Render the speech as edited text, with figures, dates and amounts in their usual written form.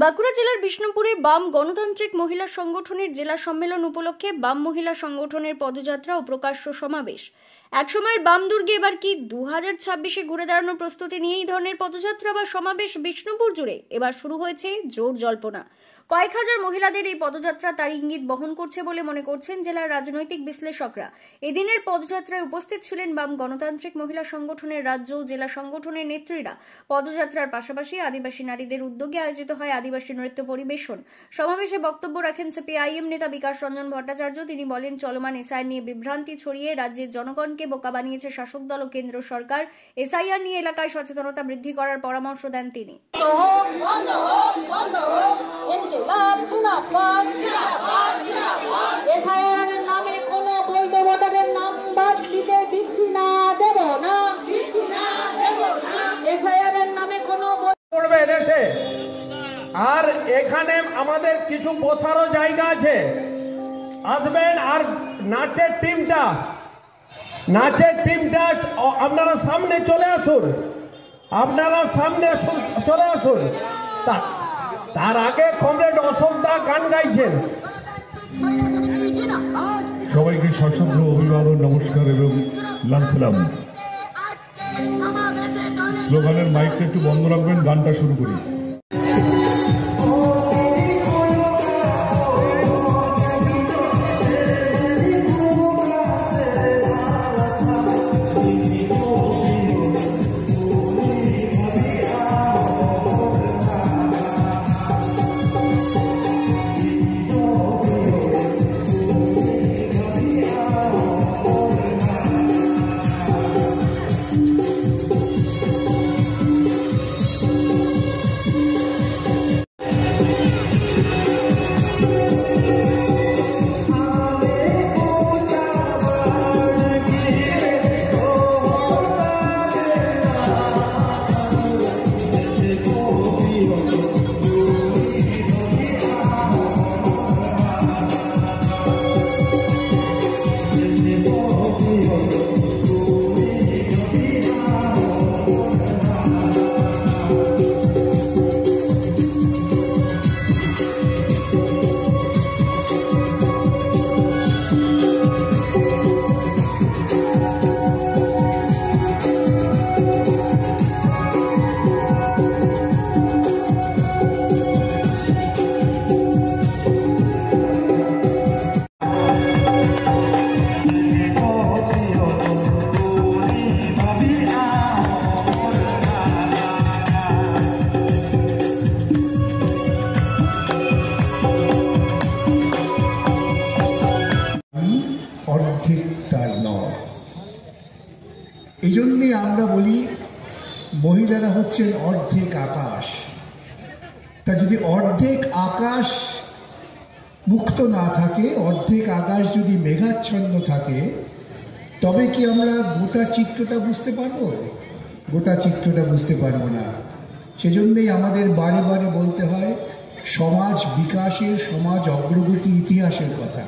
বাঁকুড়া জেলার বিষ্ণুপুরে বাম গণতান্ত্রিক মহিলা সংগঠনের জেলা সম্মেলন উপলক্ষে বাম মহিলা সংগঠনের পদযাত্রা ও প্রকাশ্য সমাবেশ। একসময়ের বাম দুর্গে এবার কি 2026-এ ঘুরে দাঁড়ানোর প্রস্তুতি নিয়ে এই ধরনের পদযাত্রা বা সমাবেশ বিষ্ণুপুর জুড়ে এবার শুরু হয়েছে জোর জল্পনা। কয়েক হাজার মহিলাদের এই পদযাত্রা তার ইঙ্গিত বহন করছে বলে মনে করছেন জেলার রাজনৈতিক বিশ্লেষকরা। এদিনের পদযাত্রায় উপস্থিত ছিলেন বাম গণতান্ত্রিক মহিলা সংগঠনের রাজ্য ও জেলা সংগঠনের নেত্রীরা। পদযাত্রার পাশাপাশি আদিবাসী নারীদের উদ্যোগে আয়োজিত হয় আদিবাসী নৃত্য পরিবেশন। সমাবেশে বক্তব্য রাখেন সিপিআইএম নেতা বিকাশ রঞ্জন ভট্টাচার্য। তিনি বলেন, চলমান এসআইআর নিয়ে বিভ্রান্তি ছড়িয়ে রাজ্যের জনগণকে বোকা বানিয়েছে শাসক দল ও কেন্দ্র সরকার। এসআইআর নিয়ে এলাকায় সচেতনতা বৃদ্ধি করার পরামর্শ দেন তিনি। এসআইআরের নামে কোনো বৈধ ভোটারের নাম বাদ দিতে দিচ্ছি না, দেব না। এসআইআরের নামে কোনো করবে দেশে। আর এখানে আমাদের কিছু বসারও জায়গা আছে, আসবেন। আর নাচের টিমটা আপনারা সামনে চলে আসুন, তার আগে কমরেড অশোক দা গান গাইছেন। সবাইকে সশ্রদ্ধ অভিবাদন, নমস্কার এবং লাল সালাম। স্লোগানের মাইকটা একটু বন্ধ রাখবেন, গানটা শুরু করি। এই জন্যে আমরা বলি মহিলারা হচ্ছেন অর্ধেক আকাশ। তা যদি অর্ধেক আকাশ মুক্ত না থাকে, অর্ধেক আকাশ যদি মেঘাচ্ছন্ন থাকে, তবে কি আমরা গোটা চিত্রটা বুঝতে পারবো? গোটা চিত্রটা বুঝতে পারবো না। সেজন্যই আমাদের বারে বারে বলতে হয় সমাজ বিকাশের, সমাজ অগ্রগতি ইতিহাসের কথা।